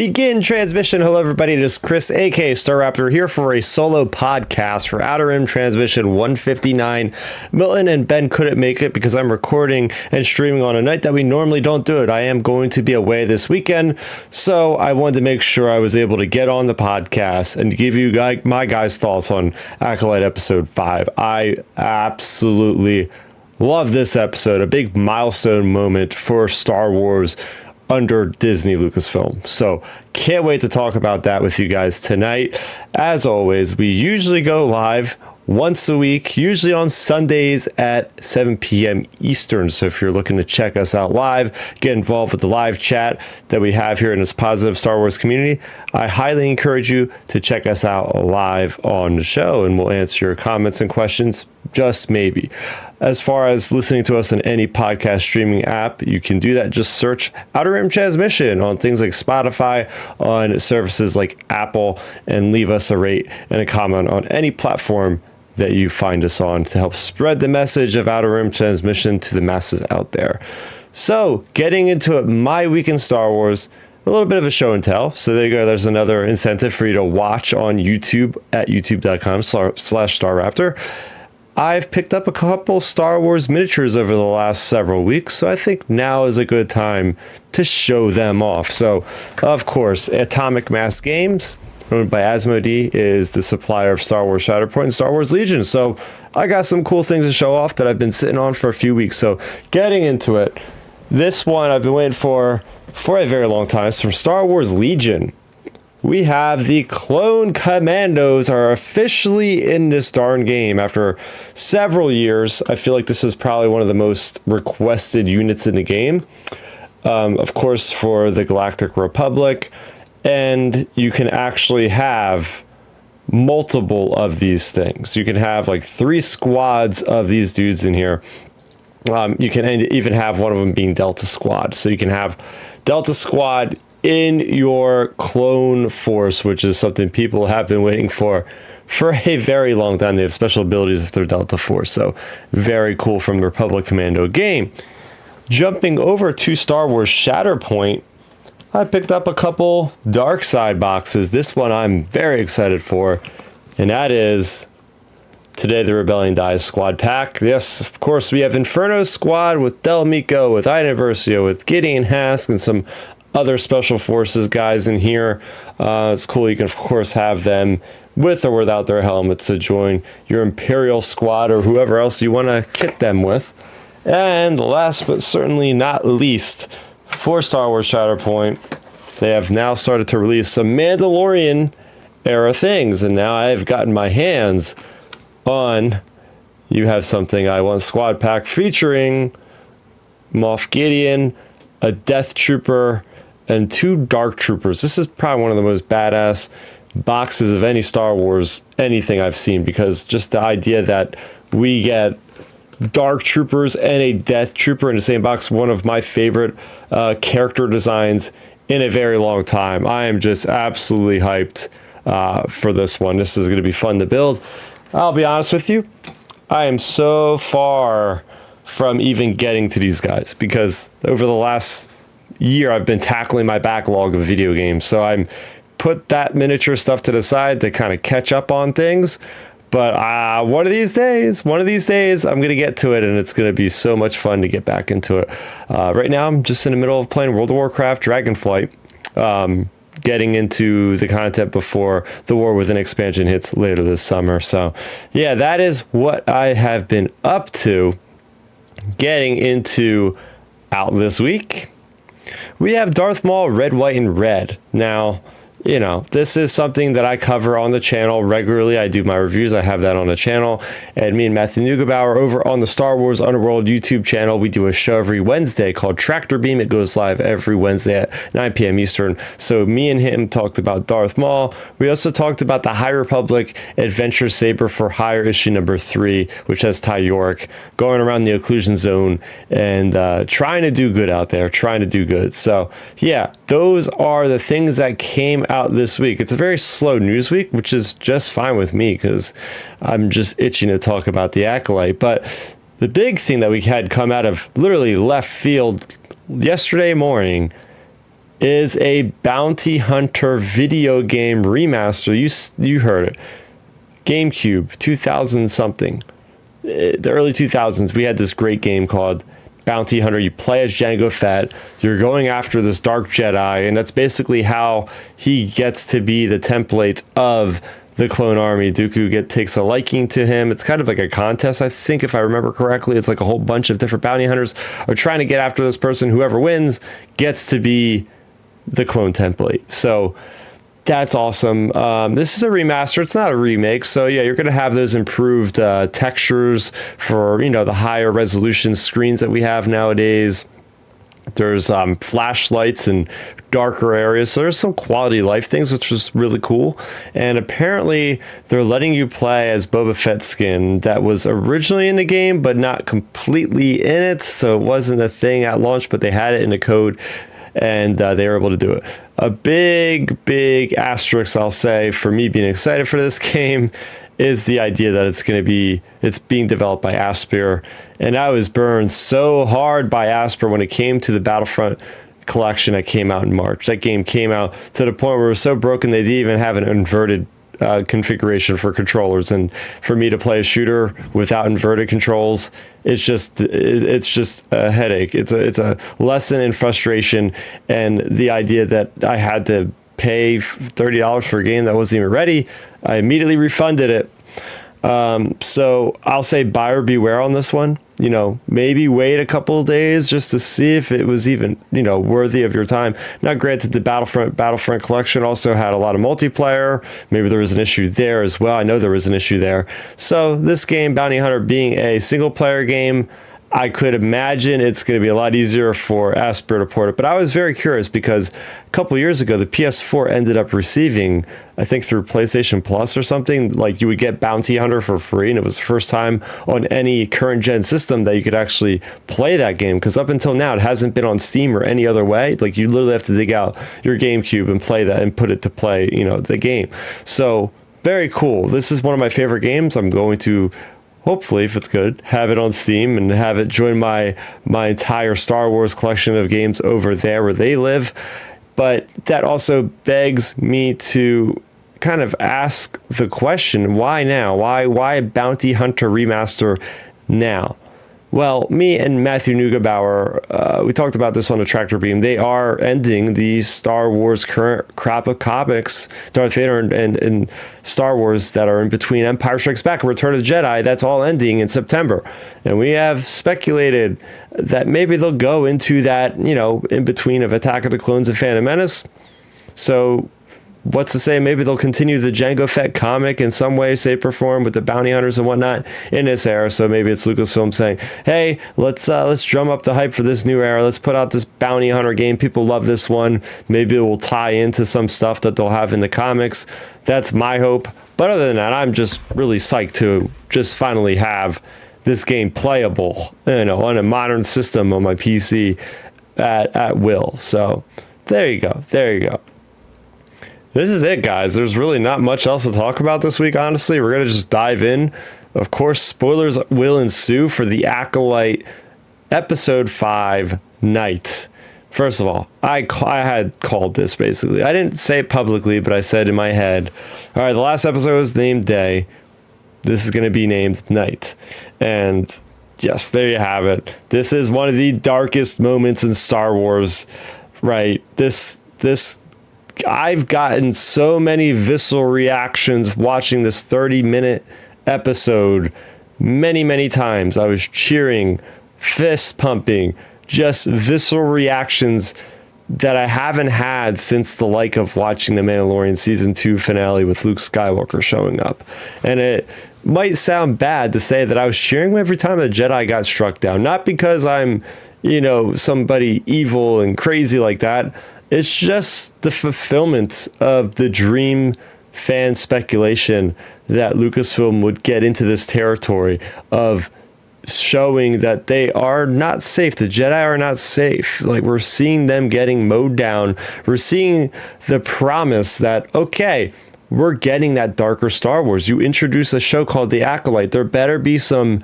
Begin transmission. Hello, everybody. It is Chris, aka Starrapter, here for a solo podcast for Outer Rim Transmission 159. Milton and Ben couldn't make it because I'm recording and streaming on a night that we normally don't do it. I am going to be away this weekend, so I wanted to make sure I was able to get on the podcast and give you my guys' thoughts on Acolyte Episode 5. I absolutely love this episode, a big milestone moment for Star Wars under Disney Lucasfilm. So can't wait to talk about that with you guys tonight. As always, we usually go live once a week, usually on Sundays at 7 p.m. Eastern. So if you're looking to check us out live, get involved with the live chat that we have here in this positive Star Wars community, I highly encourage you to check us out live on the show, and we'll answer your comments and questions, just maybe. As far as listening to us on any podcast streaming app, you can do that. Just search Outer Rim Transmission on things like Spotify, on services like Apple, and leave us a rate and a comment on any platform that you find us on to help spread the message of Outer Rim Transmission to the masses out there. So, getting into it, my week in Star Wars, a little bit of a show and tell. So there you go. There's another incentive for you to watch on YouTube at youtube.com/Starrapter. I've picked up a couple Star Wars miniatures over the last several weeks, so I think now is a good time to show them off. So, of course, Atomic Mass Games, owned by Asmodee, is the supplier of Star Wars Shatterpoint and Star Wars Legion. So I got some cool things to show off that I've been sitting on for a few weeks. So getting into it, this one I've been waiting for a very long time. It's from Star Wars Legion. We have the Clone Commandos are officially in this darn game after several years. I feel like this is probably one of the most requested units in the game. Of course, for the Galactic Republic. And you can actually have multiple of these things. You can have like 3 squads of these dudes in here. You can even have one of them being Delta Squad. So you can have Delta Squad in your clone force, which is something people have been waiting for a very long time. They have special abilities if they're Delta Force. So very cool from the Republic Commando game. Jumping over to Star Wars Shatterpoint, I picked up a couple Dark Side boxes. This one I'm very excited for, and that is Today the Rebellion Dies Squad Pack. Yes, of course, we have Inferno Squad with Del Meeko, with Ida Versio, with Gideon Hask, and some other Special Forces guys in here. It's cool. You can, of course, have them with or without their helmets to join your Imperial Squad or whoever else you want to kit them with. And last but certainly not least, for Star Wars Shatterpoint, they have now started to release some Mandalorian era things, and now I've gotten my hands on You Have Something I Want Squad Pack featuring Moff Gideon, a Death Trooper, and 2 Dark Troopers. This is probably one of the most badass boxes of any Star Wars anything I've seen, because just the idea that we get Dark Troopers and a Death Trooper in the same box, one of my favorite character designs in a very long time. I am just absolutely hyped for this one. This is going to be fun to build. I'll be honest with you, I am so far from even getting to these guys, because over the last year I've been tackling my backlog of video games. So I'm put that miniature stuff to the side to kind of catch up on things. But one of these days, I'm going to get to it, and it's going to be so much fun to get back into it. Right now, I'm just in the middle of playing World of Warcraft Dragonflight, getting into the content before the War Within expansion hits later this summer. So, yeah, that is what I have been up to. Getting into out this week, we have Darth Maul Red, White, and Red. Now, you know, this is something that I cover on the channel regularly. I do my reviews. I have that on the channel. And me and Matthew Neugebauer over on the Star Wars Underworld YouTube channel, we do a show every Wednesday called Tractor Beam. It goes live every Wednesday at 9 p.m. Eastern. So me and him talked about Darth Maul. We also talked about the High Republic Adventure Saber for Hire issue number 3, which has Ty York going around the occlusion zone and trying to do good out there, trying to do good. So yeah, those are the things that came out this week. It's a very slow news week, which is just fine with me because I'm just itching to talk about the Acolyte. But the big thing that we had come out of literally left field yesterday morning is a bounty hunter video game remaster. You heard it. GameCube, 2000 something. The early 2000s, we had this great game called Bounty Hunter. You play as Jango Fett. You're going after this dark Jedi, and that's basically how he gets to be the template of the clone army. Dooku takes a liking to him. It's kind of like a contest, I think, if I remember correctly. It's like a whole bunch of different bounty hunters are trying to get after this person. Whoever wins gets to be the clone template. So that's awesome. This is a remaster. It's not a remake. So yeah, you're going to have those improved textures for, the higher resolution screens that we have nowadays. There's flashlights and darker areas. So there's some quality of life things, which was really cool. And apparently they're letting you play as Boba Fett skin that was originally in the game, but not completely in it. So it wasn't a thing at launch, but they had it in the code, and they were able to do it. A big asterisk, I'll say, for me being excited for this game is the idea that it's being developed by Asper. And I was burned so hard by Asper when it came to the Battlefront collection that came out in March. That game came out to the point where it was so broken they didn't even have an inverted configuration for controllers, and for me to play a shooter without inverted controls, it's just a headache. It's a lesson in frustration, and the idea that I had to pay $30 for a game that wasn't even ready, I immediately refunded it. So I'll say buyer beware on this one. Maybe wait a couple of days just to see if it was even, worthy of your time. Now, granted, the Battlefront collection also had a lot of multiplayer. Maybe there was an issue there as well. I know there was an issue there. So this game, Bounty Hunter, being a single player game, I could imagine it's going to be a lot easier for Asper to port it. But I was very curious because a couple of years ago, the PS4 ended up receiving, I think through PlayStation Plus or something, like you would get Bounty Hunter for free. And it was the first time on any current gen system that you could actually play that game. Because up until now, it hasn't been on Steam or any other way. Like you literally have to dig out your GameCube and play that and put it to play, the game. So very cool. This is one of my favorite games. I'm going to, hopefully, if it's good, have it on Steam and have it join my entire Star Wars collection of games over there where they live. But that also begs me to kind of ask the question, why now? Why Bounty Hunter Remaster now? Well, me and Matthew Neugebauer, we talked about this on the Tractor Beam. They are ending the Star Wars current crop of comics, Darth Vader and Star Wars, that are in between Empire Strikes Back and Return of the Jedi. That's all ending in September. And we have speculated that maybe they'll go into that, in between of Attack of the Clones and Phantom Menace. So what's to say maybe they'll continue the Jango Fett comic in some way, shape, or form with the bounty hunters and whatnot in this era. So maybe it's Lucasfilm saying, hey, let's drum up the hype for this new era. Let's put out this bounty hunter game. People love this one. Maybe it will tie into some stuff that they'll have in the comics. That's my hope. But other than that, I'm just really psyched to just finally have this game playable, on a modern system on my PC at will. So there you go. This is it, guys. There's really not much else to talk about this week, honestly. We're going to just dive in. Of course, spoilers will ensue for the Acolyte Episode 5 night. First of all, I had called this, basically. I didn't say it publicly, but I said in my head, all right, the last episode was named Day. This is going to be named Night. And yes, there you have it. This is one of the darkest moments in Star Wars, right? This I've gotten so many visceral reactions watching this 30-minute episode many times. I was cheering, fist pumping, just visceral reactions that I haven't had since the like of watching The Mandalorian Season 2 finale with Luke Skywalker showing up. And it might sound bad to say that I was cheering every time a Jedi got struck down. Not because I'm, somebody evil and crazy like that. It's just the fulfillment of the dream fan speculation that Lucasfilm would get into this territory of showing that they are not safe. The Jedi are not safe. Like, we're seeing them getting mowed down. We're seeing the promise that, okay, we're getting that darker Star Wars. You introduce a show called The Acolyte. There better be some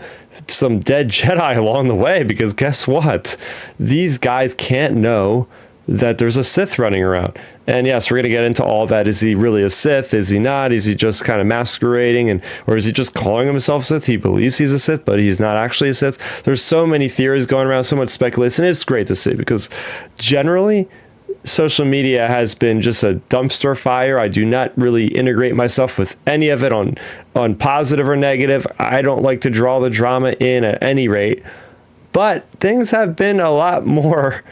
dead Jedi along the way, because guess what? These guys can't know that there's a Sith running around. And yes, we're going to get into all that. Is he really a Sith? Is he not? Is he just kind of masquerading? Or is he just calling himself Sith? He believes he's a Sith, but he's not actually a Sith. There's so many theories going around, so much speculation. It's great to see because generally social media has been just a dumpster fire. I do not really integrate myself with any of it on positive or negative. I don't like to draw the drama in at any rate, but things have been a lot more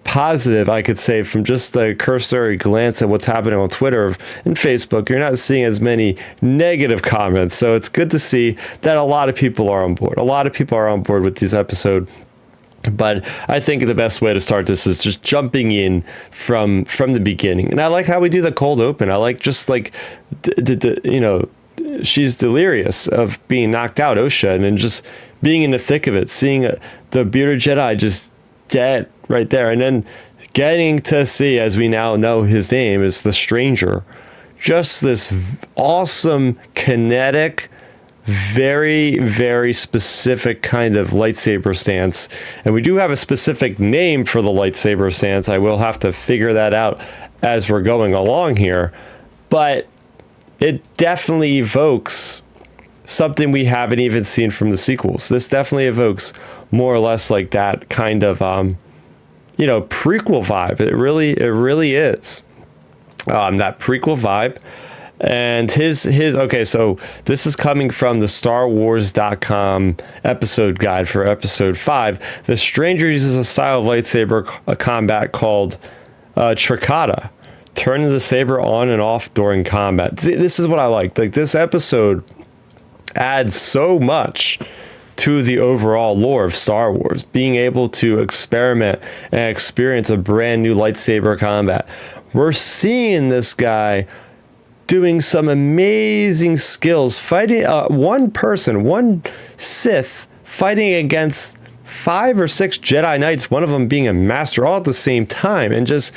positive, I could say, from just a cursory glance at what's happening on Twitter and Facebook. You're not seeing as many negative comments, so it's good to see that a lot of people are on board. A lot of people are on board with this episode. But I think the best way to start this is just jumping in from the beginning. And I like how we do the cold open. I like just like, she's delirious of being knocked out, Osha, and then just being in the thick of it, seeing the bearded Jedi just dead right there. And then getting to see, as we now know his name is the Stranger, just this awesome kinetic, very, very specific kind of lightsaber stance. And we do have a specific name for the lightsaber stance. I will have to figure that out as we're going along here. But it definitely evokes something we haven't even seen from the sequels. This definitely evokes more or less like that kind of, prequel vibe. It really is. That prequel vibe. And his okay, so this is coming from the StarWars.com episode guide for episode 5. The Stranger uses a style of lightsaber combat called Tricata, turning the saber on and off during combat. This is what I like. Like, this episode adds so much to the overall lore of Star Wars, being able to experiment and experience a brand new lightsaber combat. We're seeing this guy doing some amazing skills, fighting one Sith fighting against 5 or 6 Jedi Knights, one of them being a master, all at the same time, and just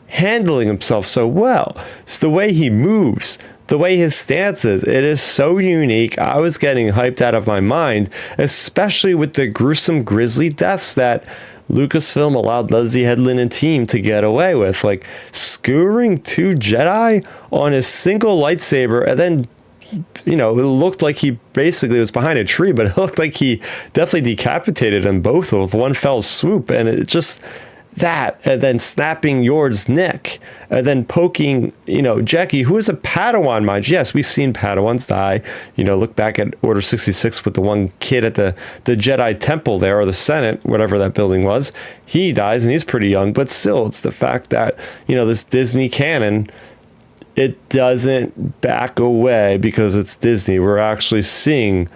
handling himself so well. It's the way he moves, the way his stance is. It is so unique. I was getting hyped out of my mind, especially with the gruesome, grisly deaths that Lucasfilm allowed Leslie Headland and team to get away with, like skewering 2 Jedi on a single lightsaber, and then, it looked like he basically was behind a tree, but it looked like he definitely decapitated them both with one fell swoop. And it just that, and then snapping Yord's neck, and then poking, Jackie, who is a Padawan, mind you. Yes, we've seen Padawans die. Look back at Order 66 with the one kid at the Jedi Temple there, or the Senate, whatever that building was. He dies, and he's pretty young, but still, it's the fact that, this Disney canon, it doesn't back away because it's Disney. We're actually seeing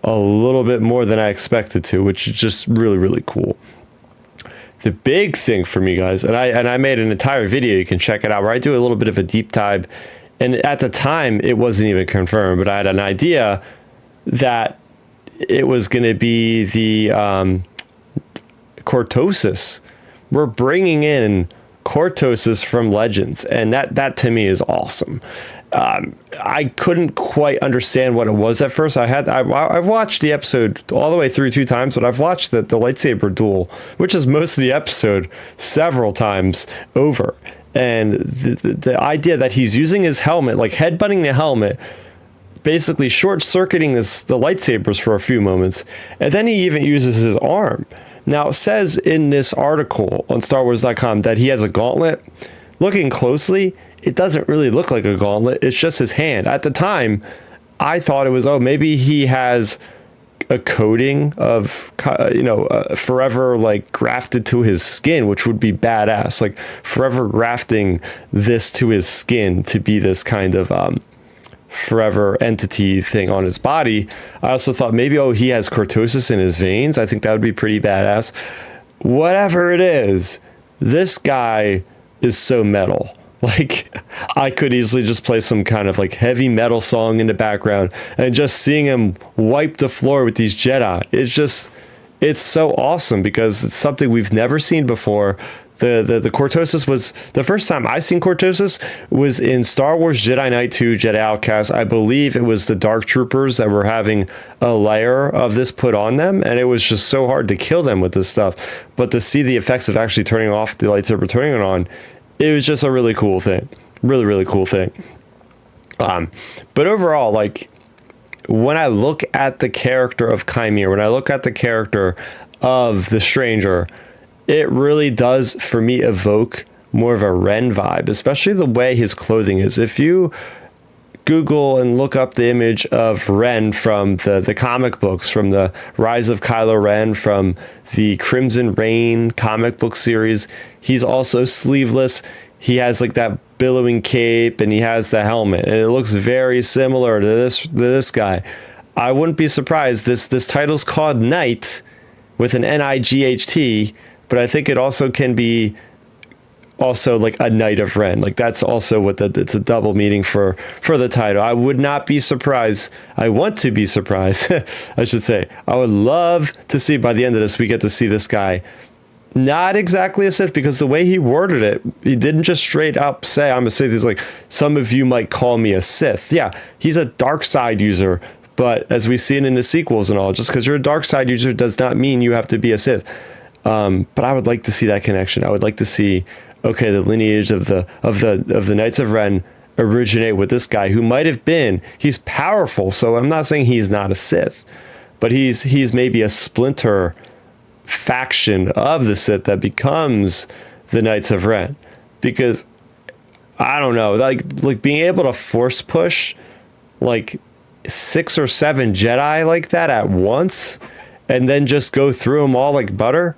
a little bit more than I expected to, which is just really, really cool. The big thing for me, guys, and I made an entire video, you can check it out, where I do a little bit of a deep dive. And at the time, it wasn't even confirmed, but I had an idea that it was going to be the Cortosis. We're bringing in Cortosis from Legends, and that to me is awesome. I couldn't quite understand what it was at first. I've watched the episode all the way through 2 times, but I've watched the lightsaber duel, which is most of the episode, several times over. And the idea that he's using his helmet, like headbutting the helmet, basically short-circuiting the lightsabers for a few moments, and then he even uses his arm. Now, it says in this article on StarWars.com that he has a gauntlet. Looking closely, it doesn't really look like a gauntlet. It's just his hand. At the time, I thought it was, maybe he has a coating of, forever like grafted to his skin, which would be badass. Like forever grafting this to his skin to be this kind of forever entity thing on his body. I also thought maybe, he has cortosis in his veins. I think that would be pretty badass. Whatever it is, this guy is so metal. Like, I could easily just play some kind of like heavy metal song in the background and just seeing him wipe the floor with these Jedi. It's so awesome because it's something we've never seen before. The Cortosis was the first time I seen Cortosis was in Star Wars Jedi Knight 2 Jedi Outcast. I believe it was the Dark Troopers that were having a layer of this put on them, and it was just so hard to kill them with this stuff. But to see the effects of actually turning off the lightsaber, turning it on, it was just a really cool thing. Really, really cool thing. But overall, like, when I look at the character of Qimir, when I look at the character of the Stranger, it really does, for me, evoke more of a Ren vibe, especially the way his clothing is. If you Google and look up the image of Ren from the comic books, from the Rise of Kylo Ren, from the Crimson Reign comic book series, he's also sleeveless. He has like that billowing cape and he has the helmet, and it looks very similar to this guy. I wouldn't be surprised. This title's called Knight with an Night, but I think it also can be also like a Knight of Ren. Like that's also what it's a double meaning for the title. I would not be surprised. I want to be surprised. I should say. I would love to see by the end of this, we get to see this guy. Not exactly a Sith, because the way he worded it, he didn't just straight up say, I'm a Sith. He's like, some of you might call me a Sith. Yeah, he's a dark side user. But as we've seen in the sequels and all, just because you're a dark side user does not mean you have to be a Sith. But I would like to see that connection. I would like to see, okay, the lineage of the Knights of Ren originate with this guy who might have been, he's powerful. So I'm not saying he's not a Sith, but he's maybe a splinter faction of the Sith that becomes the Knights of Ren. Because I don't know, like being able to force push like 6 or 7 Jedi like that at once and then just go through them all like butter.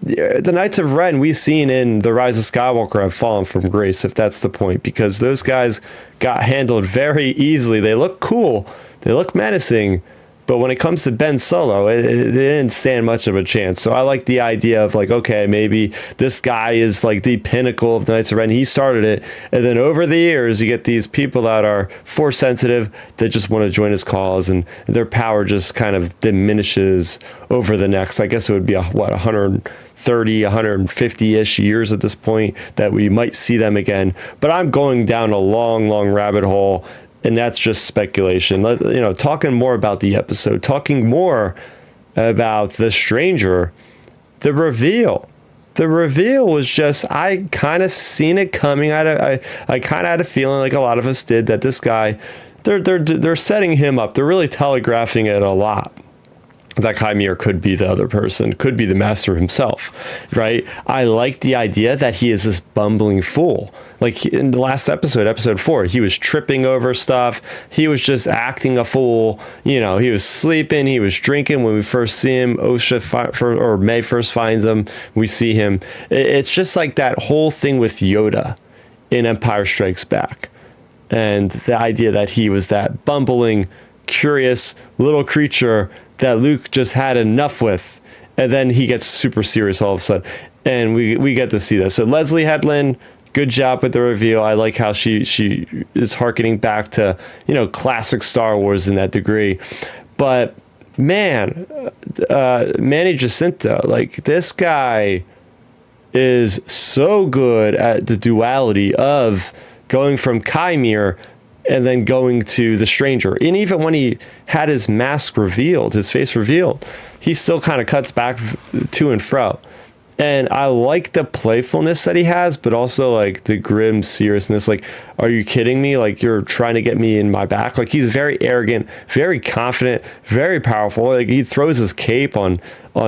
The Knights of Ren we've seen in The Rise of Skywalker have fallen from grace, if that's the point, because those guys got handled very easily. They look cool, they look menacing, but when it comes to Ben Solo, they didn't stand much of a chance. So I like the idea of like, okay, maybe this guy is like the pinnacle of the Knights of Ren. He started it. And then over the years, you get these people that are force sensitive that just want to join his cause, and their power just kind of diminishes over the next, I guess it would be 130, 150-ish years at this point that we might see them again. But I'm going down a long, long rabbit hole. And that's just speculation. Talking more about the episode, talking more about the Stranger, the reveal. The reveal was just, I kind of seen it coming. I kind of had a feeling, like a lot of us did, that this guy, they're setting him up. They're really telegraphing it a lot. That Qimir could be the other person, could be the master himself, right? I like the idea that he is this bumbling fool. Like in the last episode 4, he was tripping over stuff. He was just acting a fool. He was sleeping. He was drinking. When we first see him, May first finds him. We see him. It's just like that whole thing with Yoda in Empire Strikes Back. And the idea that he was that bumbling, curious little creature that Luke just had enough with. And then he gets super serious all of a sudden. And we get to see this. So Leslie Headland, good job with the reveal. I like how she is hearkening back to, classic Star Wars in that degree. But man, Manny Jacinto, like this guy is so good at the duality of going from Qimir and then going to the Stranger. And even when he had his mask revealed, his face revealed, he still kind of cuts back to and fro. And I like the playfulness that he has, but also like the grim seriousness. Like, are you kidding me? Like, you're trying to get me in my back. Like, he's very arrogant, very confident, very powerful. Like, he throws his cape on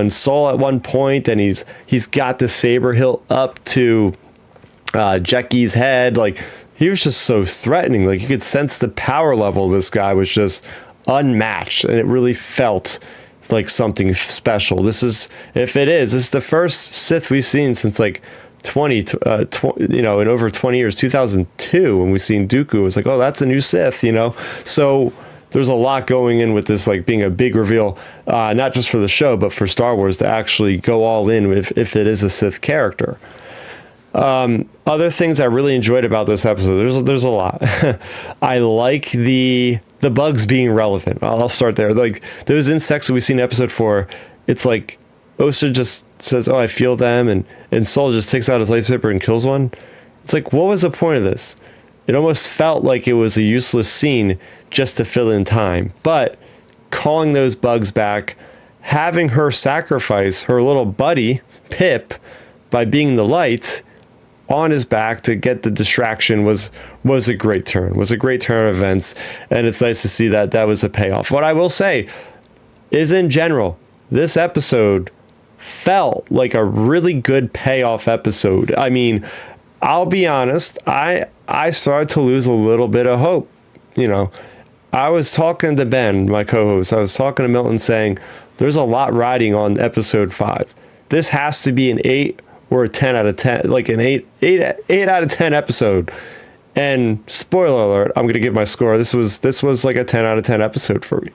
Saul at one point, and he's got the saber hilt up to Jeki's head. Like, he was just so threatening. Like, you could sense the power level of this guy was just unmatched, and it really felt like something special. This is the first Sith we've seen since like in over 20 years, 2002, when we seen Dooku. It was like, oh, that's a new Sith, So there's a lot going in with this, like being a big reveal, not just for the show, but for Star Wars to actually go all in if it is a Sith character. Other things I really enjoyed about this episode, there's a lot. I like the bugs being relevant. I'll start there. Like those insects that we see in episode 4, it's like Osa just says, "Oh, I feel them," and Soul just takes out his lightsaber and kills one. It's like, what was the point of this? It almost felt like it was a useless scene just to fill in time. But calling those bugs back, having her sacrifice her little buddy, Pip, by being the light on his back to get the distraction was a great turn. Was a great turn of events. And it's nice to see that was a payoff. What I will say is, in general, this episode felt like a really good payoff episode. I mean, I'll be honest, I started to lose a little bit of hope. You know, I was talking to Ben, my co-host, I was talking to Milton saying, there's a lot riding on episode 5. This has to be an 8 or a 10 out of 10, like an 8 out of 10 episode. And spoiler alert, I'm going to give my score. This was like a 10 out of 10 episode for me.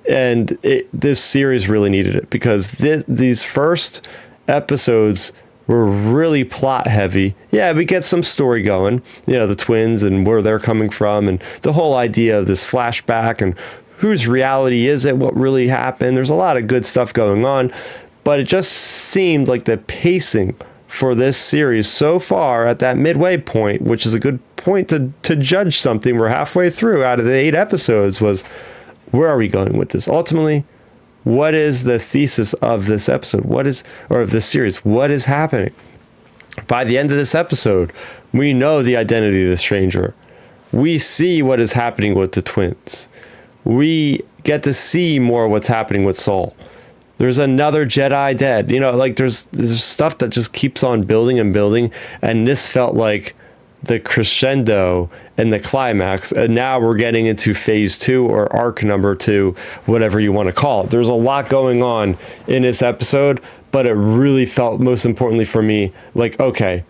And this series really needed it, because these first episodes were really plot heavy. Yeah, we get some story going, you know, the twins and where they're coming from, and the whole idea of this flashback and whose reality is it, what really happened. There's a lot of good stuff going on, but it just seemed like the pacing for this series so far at that midway point, which is a good point to judge something. We're halfway through out of the 8 episodes, was, where are we going with this? Ultimately, what is the thesis of this episode? Of this series? What is happening? By the end of this episode, we know the identity of the stranger. We see what is happening with the twins. We get to see more of what's happening with Soul. There's another Jedi dead. You know, like there's stuff that just keeps on building and building. And this felt like the crescendo and the climax, and now we're getting into phase 2 or arc number 2, whatever you want to call it. There's a lot going on in this episode, but it really felt, most importantly for me, like, okay,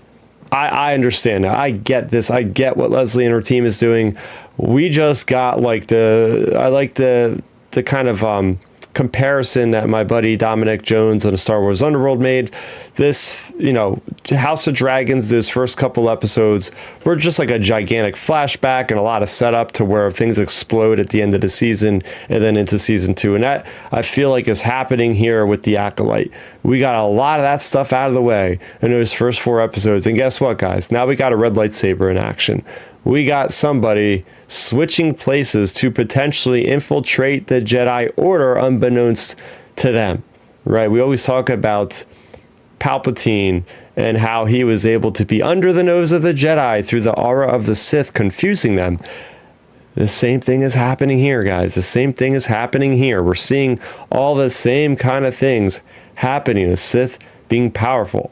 I understand now. I get this. I get what Leslie and her team is doing. We just got like the kind of comparison that my buddy Dominic Jones on a Star Wars Underworld made. This, you know, House of Dragons, those first couple episodes were just like a gigantic flashback and a lot of setup to where things explode at the end of the season and then into season 2. And that, I feel like, is happening here with the Acolyte. We got a lot of that stuff out of the way in those first 4 episodes. And guess what, guys? Now we got a red lightsaber in action. We got somebody switching places to potentially infiltrate the Jedi Order unbeknownst to them, right? We always talk about Palpatine and how he was able to be under the nose of the Jedi through the aura of the Sith, confusing them. The same thing is happening here, guys. The same thing is happening here. We're seeing all the same kind of things happening. The Sith being powerful.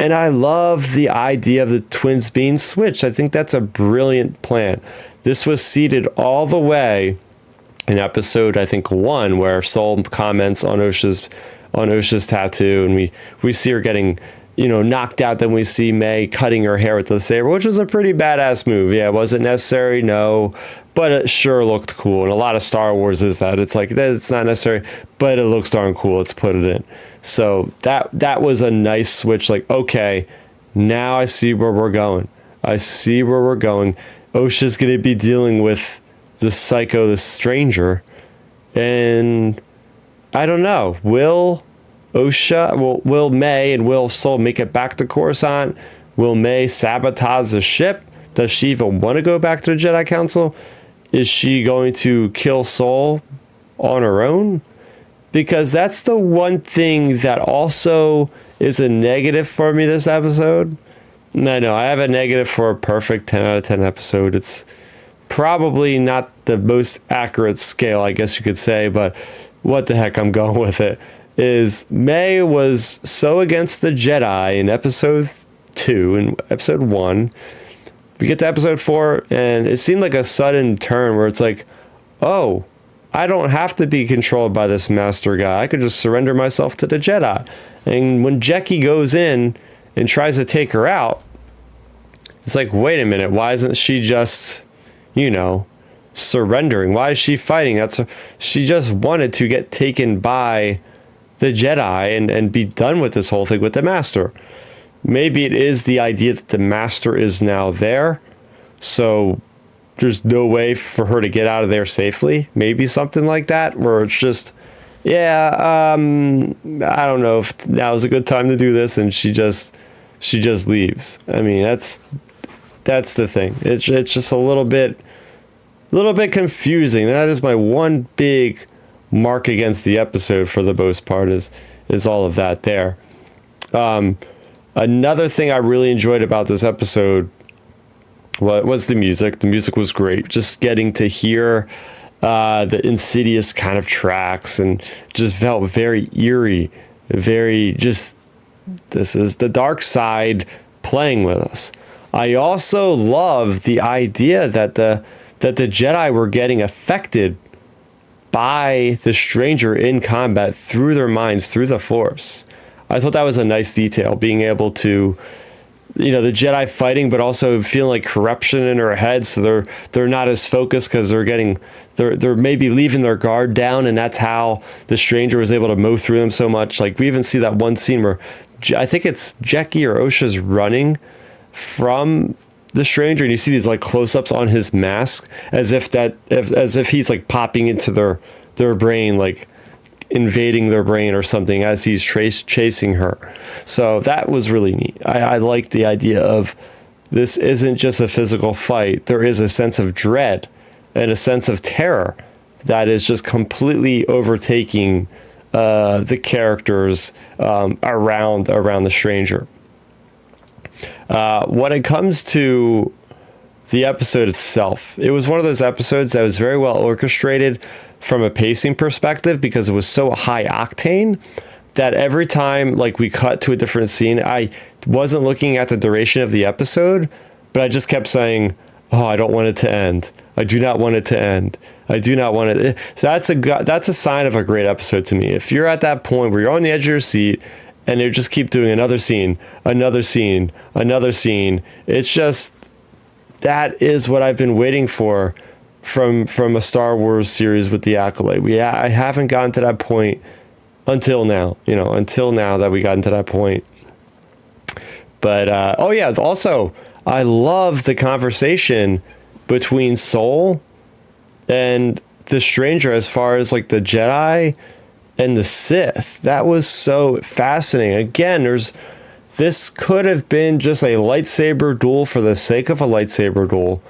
And I love the idea of the twins being switched. I think that's a brilliant plan. This was seeded all the way in episode, I think, 1, where Soul comments on Osha's tattoo, and we see her getting, you know, knocked out. Then we see May cutting her hair with the saber, which was a pretty badass move. Yeah, was it necessary? No, but it sure looked cool. And a lot of Star Wars is that. It's like, it's not necessary, but it looks darn cool. Let's put it in. So that was a nice switch. Like, okay, now I see where we're going. Osha's going to be dealing with this psycho, this stranger. And I don't know. Will May and will Soul make it back to Coruscant? Will May sabotage the ship? Does she even want to go back to the Jedi Council? Is she going to kill Soul on her own? Because that's the one thing that also is a negative for me this episode. No, I have a negative for a perfect 10 out of 10 episode. It's probably not the most accurate scale, I guess you could say, but what the heck, I'm going with it. Is May was so against the Jedi in episode 2 and episode 1. We get to episode 4, and it seemed like a sudden turn where it's like, oh, I don't have to be controlled by this master guy. I could just surrender myself to the Jedi. And when Jecki goes in and tries to take her out, it's like, wait a minute, why isn't she just, you know, surrendering? Why is she fighting? She just wanted to get taken by the Jedi and be done with this whole thing with the master. Maybe it is the idea that the master is now there, so there's no way for her to get out of there safely. Maybe something like that, where it's just yeah, I don't know if now is a good time to do this, and she just leaves. I mean, that's the thing. It's just a little bit confusing. That is my one big mark against the episode for the most part is all of that there. Another thing I really enjoyed about this episode was the music. The music was great. Just getting to hear the Insidious kind of tracks, and just felt very eerie, very just, this is the dark side playing with us. I also love the idea that the Jedi were getting affected by the stranger in combat through their minds, through the Force. I thought that was a nice detail, being able to, the Jedi fighting, but also feeling like corruption in her head, so they're not as focused because they're maybe leaving their guard down, and that's how the stranger was able to mow through them so much. Like, we even see that one scene where I think it's Jackie or Osha's running from the stranger, and you see these like close-ups on his mask, as if he's like popping into their brain, like invading their brain or something as he's chasing her. So that was really neat. I like the idea of this isn't just a physical fight. There is a sense of dread and a sense of terror that is just completely overtaking the characters around the stranger. When it comes to the episode itself, it was one of those episodes that was very well orchestrated from a pacing perspective, because it was so high octane that every time like we cut to a different scene, I wasn't looking at the duration of the episode, but I just kept saying, oh, I don't want it to end. I do not want it to end. I do not want it. So that's a sign of a great episode to me. If you're at that point where you're on the edge of your seat and they just keep doing another scene, another scene, another scene, it's just, that is what I've been waiting for from a Star Wars series with the Acolyte. I haven't gotten to that point until now, that we got into that point. But also I love the conversation between Soul and the stranger as far as like the Jedi and the Sith. That was so fascinating. Again, this could have been just a lightsaber duel for the sake of a lightsaber duel,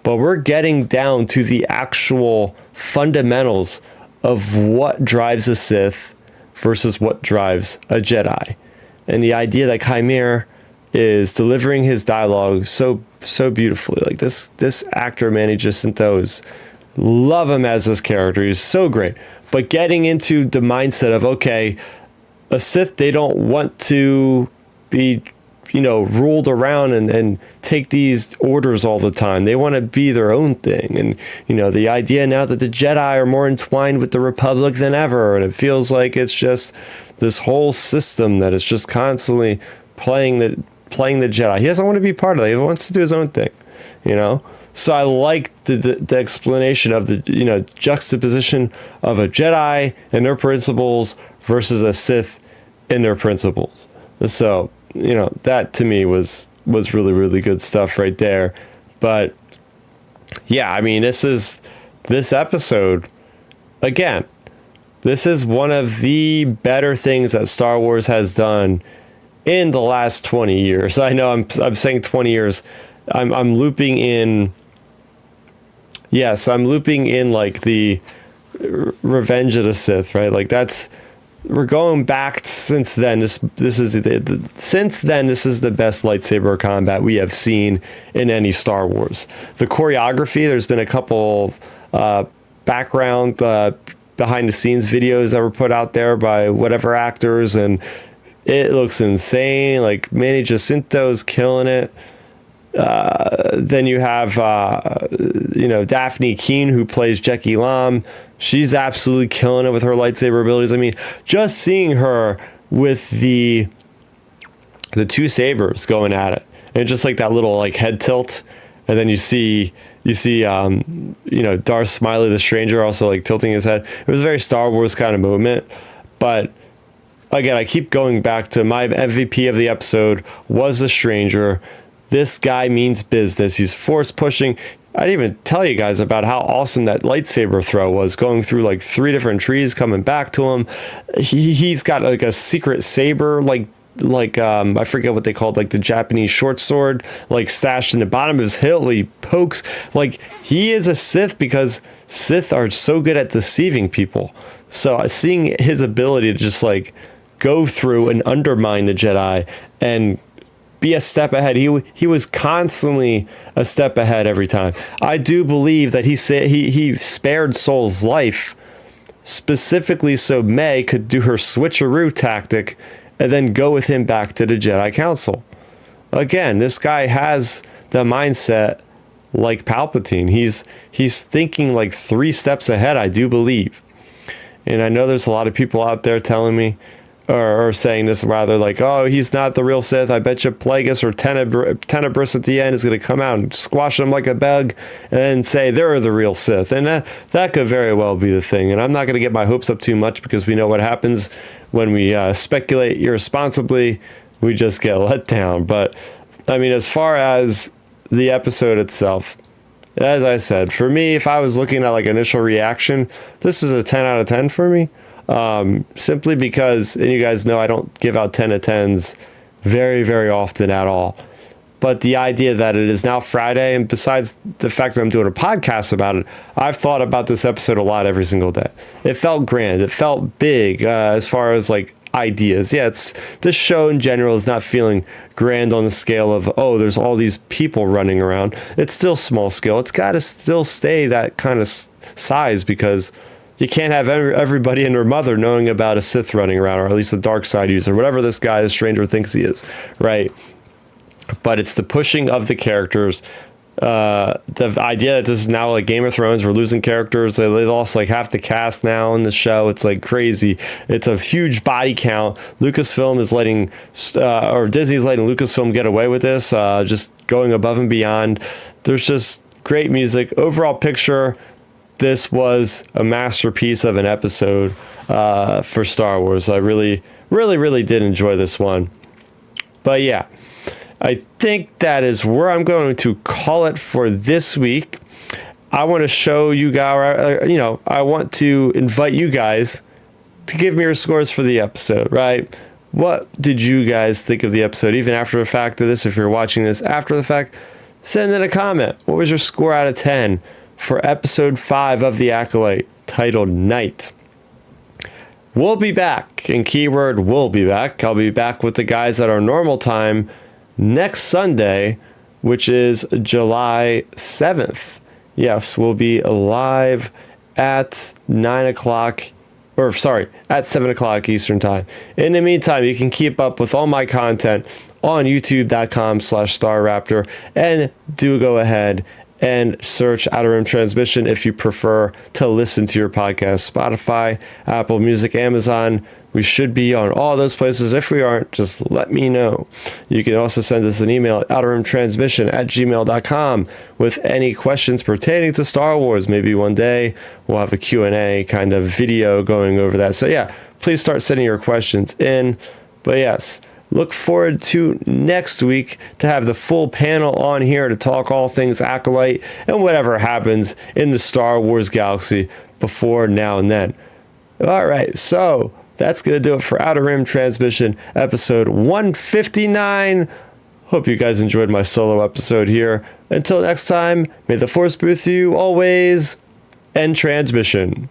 but we're getting down to the actual fundamentals of what drives a Sith versus what drives a Jedi. And the idea that Qimir is delivering his dialogue so beautifully. Like this actor, Manny Jacinto's, love him as this character. He's so great. But getting into the mindset of, okay, a Sith, they don't want to be ruled around and take these orders all the time. They want to be their own thing. And the idea now that the Jedi are more entwined with the Republic than ever, and it feels like it's just this whole system that is just constantly playing the Jedi. He doesn't want to be part of it. He wants to do his own thing, So I like the explanation of the juxtaposition of a Jedi and their principles versus a Sith and their principles. So that to me was really, really good stuff right there. But yeah, I mean, this episode, again, this is one of the better things that Star Wars has done in the last 20 years. I know I'm saying 20 years. I'm looping in. Yes, I'm looping in like the Revenge of the Sith, right? Like we're going back since then. This is since then. This is the best lightsaber combat we have seen in any Star Wars. The choreography. There's been a couple background behind the scenes videos that were put out there by whatever actors, and it looks insane. Like Manny Jacinto's killing it. Then you have Daphne Keane, who plays Jackie Lam. She's absolutely killing it with her lightsaber abilities. I mean, just seeing her with the two sabers going at it, and just like that little like head tilt, and then you see Darth Smiley the stranger also like tilting his head. It was a very Star Wars kind of moment. But again, I keep going back to my MVP of the episode was the stranger. This guy means business. He's force pushing. I didn't even tell you guys about how awesome that lightsaber throw was, going through like 3 different trees, coming back to him. He's got like a secret saber, like I forget what they called, like the Japanese short sword, like stashed in the bottom of his hilt. He pokes, like he is a Sith because Sith are so good at deceiving people. So seeing his ability to just like go through and undermine the Jedi and be a step ahead. He was constantly a step ahead every time. I do believe that he spared Soul's life specifically so May could do her switcheroo tactic and then go with him back to the Jedi Council. Again, this guy has the mindset like Palpatine. He's thinking like 3 steps ahead, I do believe. And I know there's a lot of people out there telling me, or saying this rather, like, oh, he's not the real Sith. I bet you Plagueis or Tenebris at the end is going to come out and squash them like a bug and then say they're the real Sith. And that could very well be the thing. And I'm not going to get my hopes up too much because we know what happens when we speculate irresponsibly. We just get let down. But, I mean, as far as the episode itself, as I said, for me, if I was looking at like initial reaction, this is a 10 out of 10 for me. Simply because, and you guys know I don't give out 10 of 10s very, very often at all. But the idea that it is now Friday, and besides the fact that I'm doing a podcast about it, I've thought about this episode a lot every single day. It felt grand. It felt big as far as like ideas. Yeah, this show in general is not feeling grand on the scale of, oh, there's all these people running around. It's still small scale. It's got to still stay that kind of size because you can't have everybody and their mother knowing about a Sith running around, or at least a dark side user, whatever this guy, stranger thinks he is, right? But it's the pushing of the characters. The idea that this is now like Game of Thrones, we're losing characters. They lost like half the cast now in the show. It's like crazy. It's a huge body count. Lucasfilm is letting, or Disney's letting Lucasfilm get away with this, just going above and beyond. There's just great music. Overall picture, this was a masterpiece of an episode for Star Wars. I really, really, really did enjoy this one. But yeah, I think that is where I'm going to call it for this week. I want to show you guys, I want to invite you guys to give me your scores for the episode, right? What did you guys think of the episode? Even after the fact of this, if you're watching this after the fact, send in a comment. What was your score out of 10 for episode 5 of The Acolyte, titled Night? We'll be back, and keyword will be back. I'll be back with the guys at our normal time next Sunday, which is July 7th. Yes, we'll be live at 9 o'clock, or sorry, at 7 o'clock Eastern time. In the meantime, you can keep up with all my content on youtube.com/Starrapter, and do go ahead and search Outer Rim Transmission if you prefer to listen to your podcast. Spotify, Apple Music, Amazon. We should be on all those places. If we aren't, just let me know. You can also send us an email at outerrimtransmission@gmail.com with any questions pertaining to Star Wars. Maybe one day we'll have a Q&A kind of video going over that. So yeah, please start sending your questions in. But yes, look forward to next week to have the full panel on here to talk all things Acolyte and whatever happens in the Star Wars galaxy before now and then. All right, so that's going to do it for Outer Rim Transmission episode 159. Hope you guys enjoyed my solo episode here. Until next time, may the Force be with you always, and transmission.